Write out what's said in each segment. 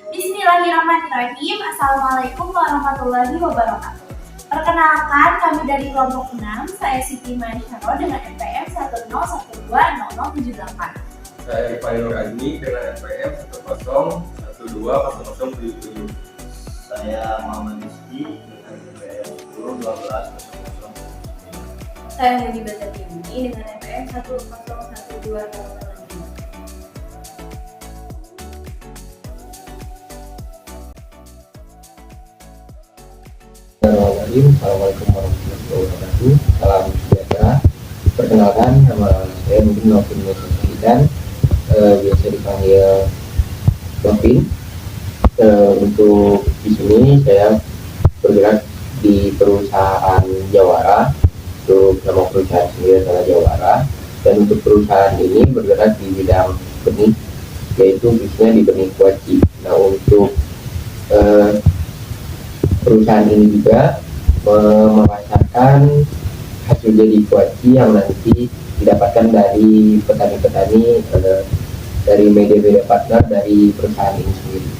Bismillahirrahmanirrahim. Assalamualaikum warahmatullahi wabarakatuh. Perkenalkan, kami dari kelompok 6, saya Siti Mansyaro dengan NPM 101200078. Saya Ivan Nur Azmi dengan NPM 101200077. Saya Muhammad Rizky dengan NPM 101200. Saya Mudi Batatiuni dengan NPM 1012000. Assalamualaikum warahmatullahi wabarakatuh. Salam sejahtera. Perkenalkan, nama saya mungkin Novin dan biasa dipanggil Novin. Untuk di sini saya bergerak di perusahaan Jawara. Untuk nama perusahaan sendiri adalah Jawara, dan untuk perusahaan ini bergerak di bidang benih, yaitu khususnya di benih kuaci. Nah, untuk perusahaan ini juga memasarkan hasil jadi kuaci yang nanti didapatkan dari petani-petani dari media-media partner dari perusahaan ini sendiri.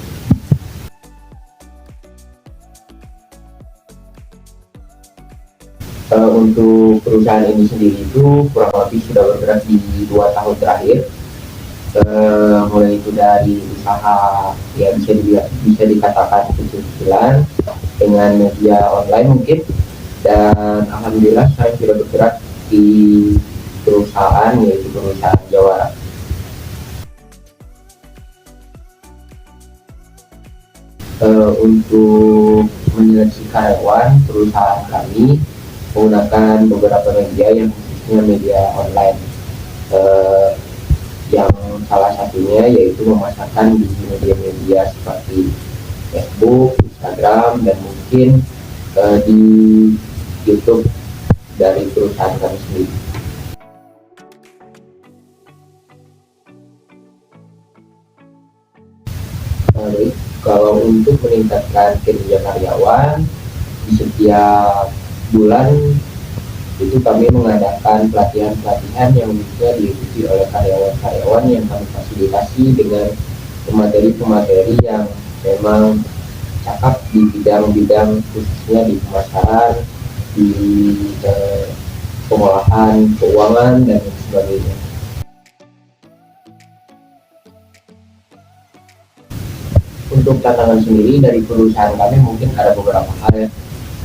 Untuk perusahaan ini sendiri itu kurang lebih sudah bergerak di 2 tahun terakhir. Mulai itu dari usaha ya bisa dikatakan kecil-kecilan dengan media online mungkin, dan alhamdulillah saya sudah bergerak di perusahaan, yaitu perusahaan Jawara. Untuk menyeleksi karyawan, perusahaan kami menggunakan beberapa media yang khususnya media online, yang salah satunya yaitu memasarkan di media-media seperti Facebook, Instagram, dan mungkin di YouTube dari perusahaan kami sendiri. Baik, kalau untuk meningkatkan kinerja karyawan, di setiap bulan itu kami mengadakan pelatihan-pelatihan yang bisa diikuti oleh karyawan-karyawan yang kami fasilitasi dengan pemateri-pemateri yang memang cakap di bidang-bidang khususnya di pemasaran, di pengolahan keuangan, dan sebagainya. Untuk tantangan sendiri dari perusahaan kami mungkin ada beberapa hal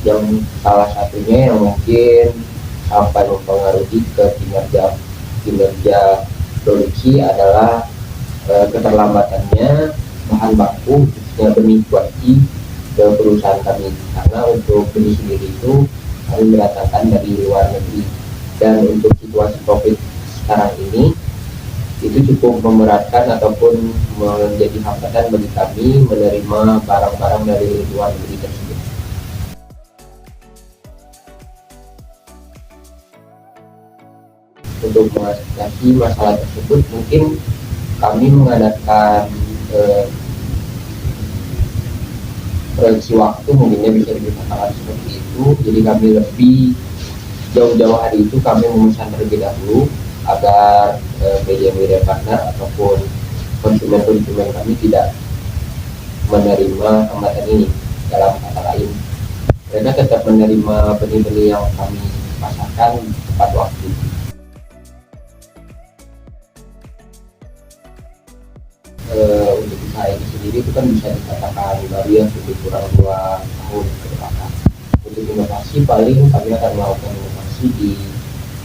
yang salah satunya yang mungkin sampai mempengaruhi ke kinerja produksi adalah keterlambatannya bahan baku khususnya benih kuaci ke perusahaan kami, karena untuk benih sendiri itu kami mendatangkan dari luar negeri, dan untuk situasi COVID sekarang ini itu cukup memberatkan ataupun menjadi hambatan bagi kami menerima barang-barang dari luar negeri tersebut. Untuk mengatasi masalah tersebut mungkin kami mengadakan proyeksi waktu, mungkinnya bisa dikatakan seperti itu. Jadi kami lebih jauh-jauh hari itu kami memesan terlebih dahulu agar media-media partner ataupun konsumen-konsumen kami tidak menerima hambatan ini. Dalam kata lain, mereka tetap menerima benih-benih yang kami pasarkan tepat waktu. Untuk usaha ini sendiri itu kan bisa dikatakan baru ya, lebih kurang 2 tahun ke belakang. Untuk inovasi paling kami akan melakukan inovasi di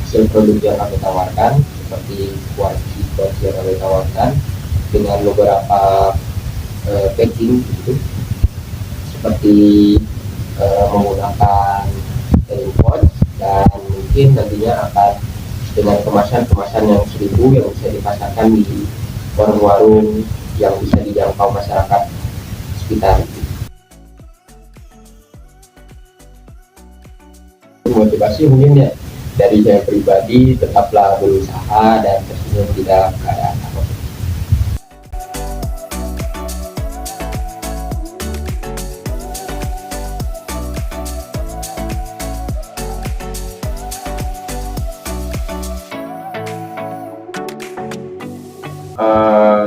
hasil produk yang kami tawarkan, seperti kuaci yang kami tawarkan dengan beberapa packing gitu, seperti menggunakan pouch, dan mungkin nantinya akan dengan kemasan-kemasan yang 1000 yang bisa dipasarkan di warung-warung yang bisa dijangkau masyarakat sekitar. Motivasi mungkin ya dari saya pribadi, tetaplah berusaha dan tersenyum di dalam keadaan apapun.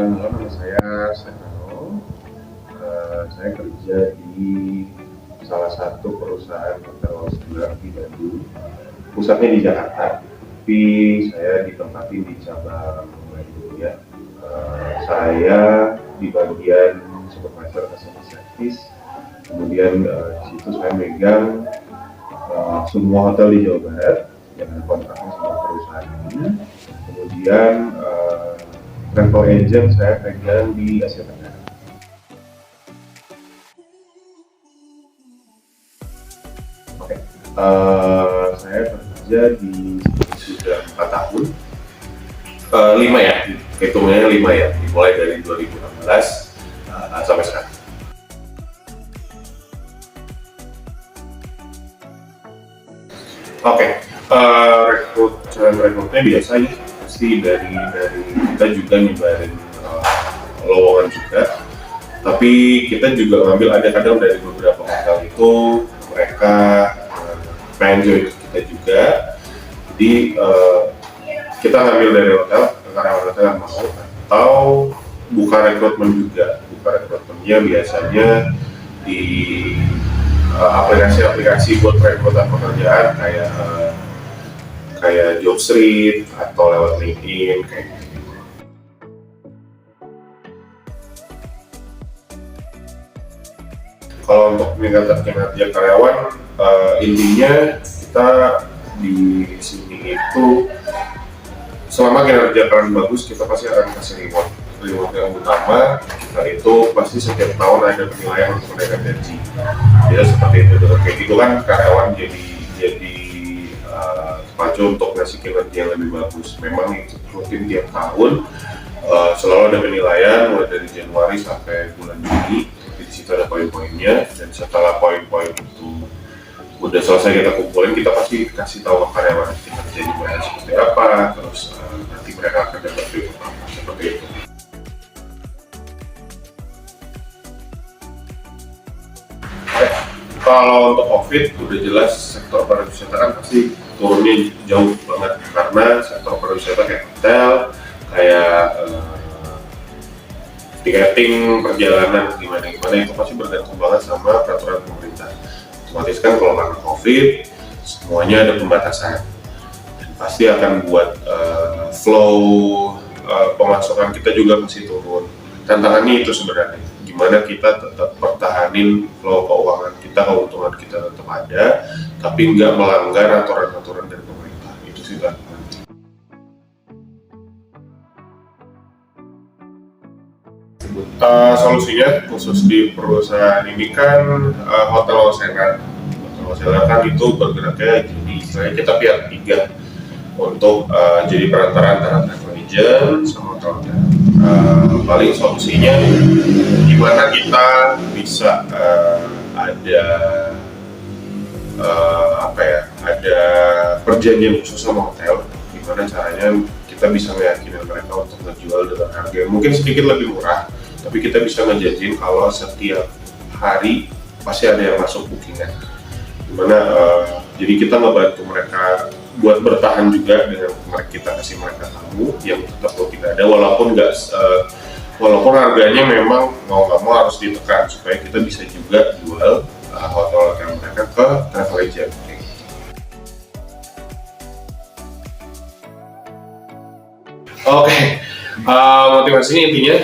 Nama saya Stefano. saya kerja di salah satu perusahaan hotel juga di Bandung, pusatnya di Jakarta, tapi saya ditempatin di cabang Bandung ya. Saya di bagian supervisor customer service, kemudian di situ saya megang semua hotel di Jawa Barat yang ada kontraknya sama perusahaan ini. Kemudian travel agent saya pegang di Asia Tenggara. Oke, saya bekerja di sudah 4 tahun, 5 ya, hitungnya 5 ya, dimulai dari 2016 sampai sekarang. Oke, rekrutnya biasa ya, pasti dari kita juga nyebarin lowongan juga, tapi kita juga ngambil ada kadang dari beberapa hotel itu mereka pengen join kita juga, jadi kita ngambil dari hotel karyawan hotel yang mau, atau buka rekrutmen juga. Buka rekrutmennya biasanya di aplikasi-aplikasi buat rekrutan pekerjaan kayak Jobstreet atau lewat LinkedIn kayak gitu. Kalau untuk meningkatkan kinerja karyawan, intinya kita di sini itu selama kinerja kalian bagus, kita pasti akan kasih reward yang utama. Kita itu pasti setiap tahun ada penilaian untuk menaikkan gaji. Jadi seperti itu. Kayak gitu kan karyawan jadi pacu untuk ngasih kinerja yang lebih bagus. Memang itu rutin tiap tahun, selalu ada penilaian mulai dari Januari sampai bulan Juni. Di situ ada poin-poinnya, dan setelah poin-poin itu udah selesai kita kumpulin, kita pasti kasih tahu ke karyawan kita jadi bayar seperti apa, terus nanti mereka akan dapat reward apa, seperti itu. Kalau untuk COVID udah jelas sektor pariwisata kan pasti turunnya jauh banget, karena sektor pariwisata kayak hotel, kayak tiketing, perjalanan gimana itu pasti bergantung banget sama peraturan pemerintah. Otomatis kan kalau karena COVID semuanya ada pembatasan, dan pasti akan buat flow pemasukan kita juga masih turun. Tantangannya itu sebenarnya gimana kita tetap pertahanin flow keuangan kita, keuntungan kita tetap ada, tapi nggak melanggar aturan-aturan dari pemerintah. Itu sih tantangannya. Solusinya khusus di perusahaan ini kan hotel wholesaler kan itu bergeraknya jadi misalnya kita pihak ketiga untuk jadi perantara antara travel agent sama hotel. Paling solusinya gimana kita bisa ada perjanjian khusus sama hotel, gimana caranya kita bisa meyakinkan mereka untuk menjual dengan harga yang mungkin sedikit lebih murah, tapi kita bisa ngejanjiin kalau setiap hari pasti ada yang masuk bookingan. Dimana jadi kita ngebantu mereka buat bertahan juga dengan kita kasih mereka tamu yang tetap rutin ada, walaupun harganya memang mau nggak mau harus ditekan supaya kita bisa juga jual hotel mereka ke travel agent. Oke. Motivasinya intinya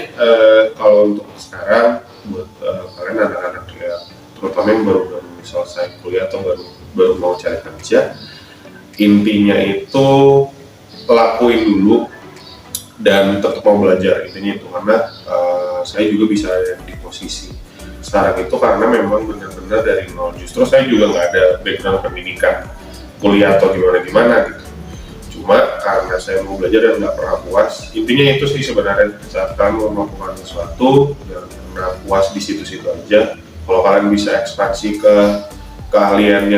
kalau untuk sekarang buat kalian anak-anak ya, terutama yang baru selesai kuliah atau baru mau cari kerja, intinya itu lakuin dulu dan tetap mau belajar. Intinya itu karena saya juga bisa ada di posisi sekarang itu karena memang benar-benar dari nol. Justru saya juga nggak ada background pendidikan kuliah atau gimana gitu. Cuma karena saya mau belajar dan nggak pernah puas, intinya itu sih sebenarnya. Saat kalian mau melakukan sesuatu jangan pernah puas di situ-situ aja. Kalau kalian bisa ekspansi ke keahlian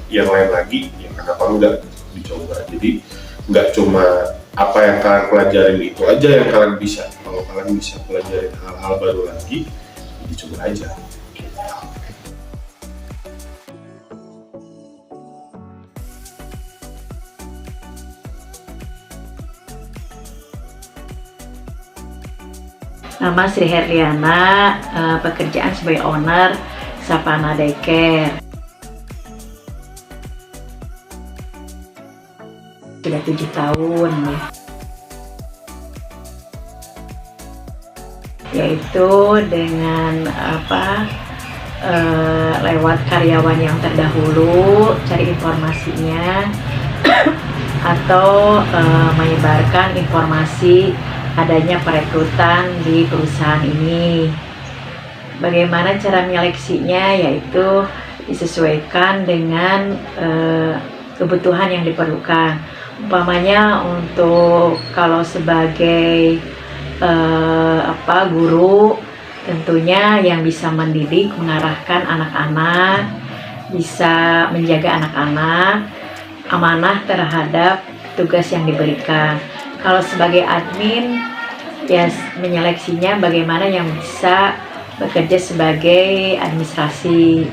yang lain lagi, ya kenapa enggak dicoba. Jadi nggak cuma apa yang kalian pelajarin itu aja yang kalian bisa. Kalau kalian bisa pelajarin hal-hal baru lagi, dicoba aja. Nama Sri Herliana, pekerjaan sebagai owner Sapana Daycare. Sudah 7 tahun ya. Yaitu dengan lewat karyawan yang terdahulu, cari informasinya atau menyebarkan informasi adanya perekrutan di perusahaan ini. Bagaimana cara menyeleksinya, yaitu disesuaikan dengan kebutuhan yang diperlukan. Umpamanya untuk kalau sebagai guru, tentunya yang bisa mendidik, mengarahkan anak-anak, bisa menjaga anak-anak, amanah terhadap tugas yang diberikan. Kalau sebagai admin, ya menyeleksinya bagaimana yang bisa bekerja sebagai administrasi.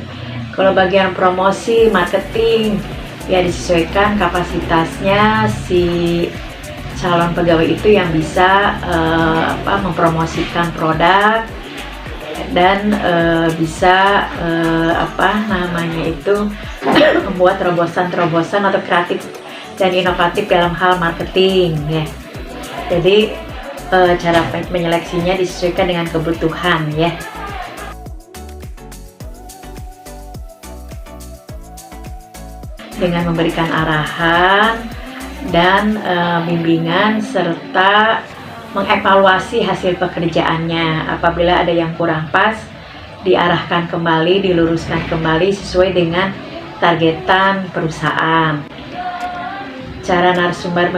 Kalau bagian promosi, marketing, ya disesuaikan kapasitasnya si calon pegawai itu yang bisa mempromosikan produk dan bisa membuat terobosan-terobosan atau kreatif dan inovatif dalam hal marketing ya. Jadi cara menyeleksinya disesuaikan dengan kebutuhan ya. Dengan memberikan arahan dan bimbingan serta mengevaluasi hasil pekerjaannya. Apabila ada yang kurang pas, diarahkan kembali, diluruskan kembali sesuai dengan targetan perusahaan. Cara narasumber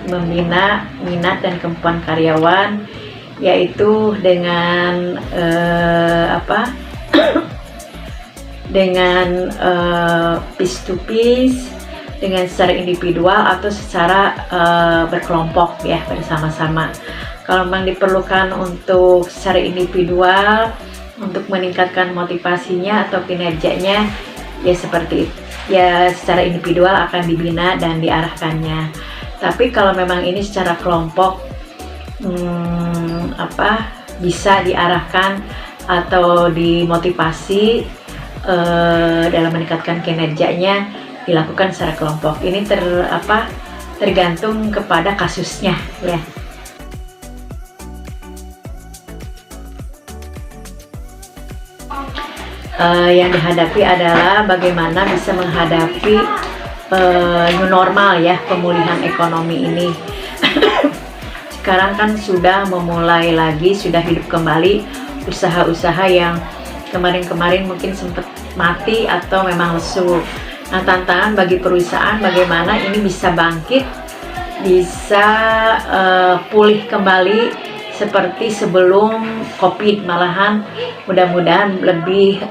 membina minat dan kemampuan karyawan, yaitu dengan dengan piece to piece, dengan secara individual atau secara berkelompok ya, bersama-sama. Kalau memang diperlukan untuk secara individual untuk meningkatkan motivasinya atau kinerjanya, ya seperti itu. Ya secara individual akan dibina dan diarahkannya. Tapi kalau memang ini secara kelompok bisa diarahkan atau dimotivasi dalam meningkatkan kinerjanya, dilakukan secara kelompok. Ini tergantung kepada kasusnya ya. Yang dihadapi adalah bagaimana bisa menghadapi new normal ya, pemulihan ekonomi ini. Sekarang kan sudah memulai lagi, sudah hidup kembali usaha-usaha yang kemarin-kemarin mungkin sempat mati atau memang lesu. Nah, tantangan bagi perusahaan bagaimana ini bisa bangkit, bisa pulih kembali seperti sebelum COVID, malahan mudah-mudahan lebih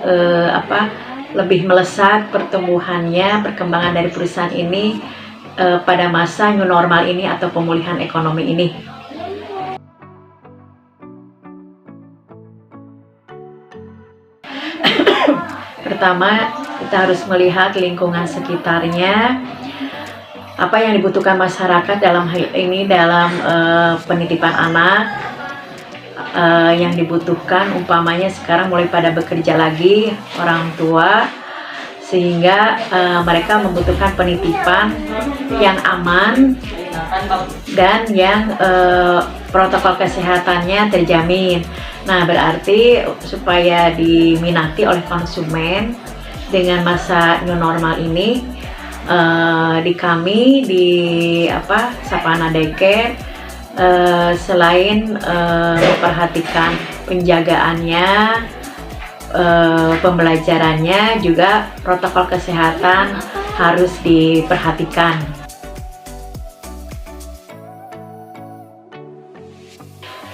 lebih melesat pertumbuhannya, perkembangan dari perusahaan ini pada masa new normal ini atau pemulihan ekonomi ini. Pertama, kita harus melihat lingkungan sekitarnya, apa yang dibutuhkan masyarakat dalam hal ini, dalam penitipan anak. Yang dibutuhkan umpamanya sekarang mulai pada bekerja lagi orang tua, sehingga mereka membutuhkan penitipan yang aman dan yang protokol kesehatannya terjamin. Nah, berarti supaya diminati oleh konsumen dengan masa new normal ini, di kami di Sapana Daycare, selain memperhatikan penjagaannya, pembelajarannya, juga protokol kesehatan harus diperhatikan.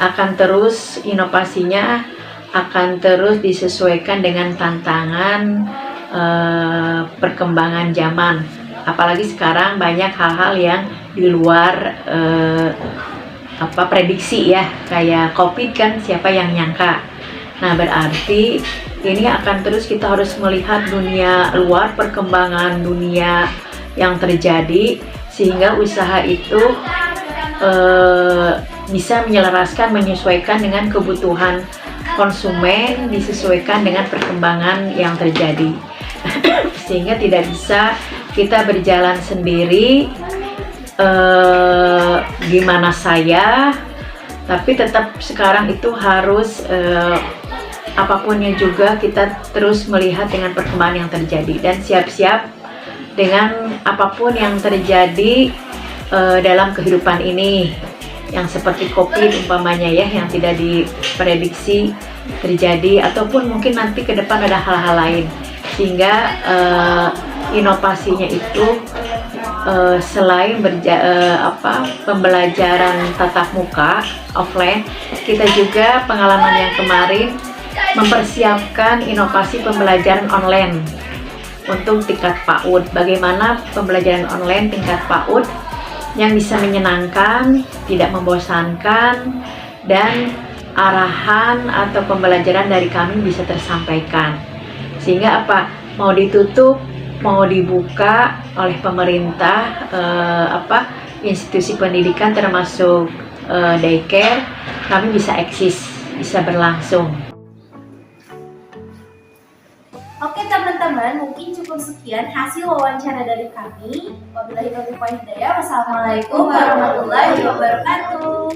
Akan terus inovasinya akan terus disesuaikan dengan tantangan perkembangan zaman. Apalagi sekarang banyak hal-hal yang di luar prediksi ya, kayak COVID kan, siapa yang nyangka. Nah, berarti ini akan terus kita harus melihat dunia luar, perkembangan dunia yang terjadi, sehingga usaha itu bisa menyelaraskan, menyesuaikan dengan kebutuhan konsumen, disesuaikan dengan perkembangan yang terjadi. Sehingga tidak bisa kita berjalan sendiri gimana saya, tapi tetap sekarang itu harus apapunnya juga kita terus melihat dengan perkembangan yang terjadi dan siap-siap dengan apapun yang terjadi dalam kehidupan ini, yang seperti COVID umpamanya ya, yang tidak diprediksi terjadi, ataupun mungkin nanti ke depan ada hal-hal lain, sehingga inovasinya itu selain pembelajaran tatap muka offline, kita juga pengalaman yang kemarin mempersiapkan inovasi pembelajaran online untuk tingkat PAUD. Bagaimana pembelajaran online tingkat PAUD yang bisa menyenangkan, tidak membosankan, dan arahan atau pembelajaran dari kami bisa tersampaikan. Sehingga mau ditutup, mau dibuka oleh pemerintah, institusi pendidikan termasuk daycare, kami bisa eksis, bisa berlangsung. Oke teman-teman, mungkin cukup sekian hasil wawancara dari kami. Wabillahi taufiq wal hidayah. Wassalamualaikum warahmatullahi wabarakatuh.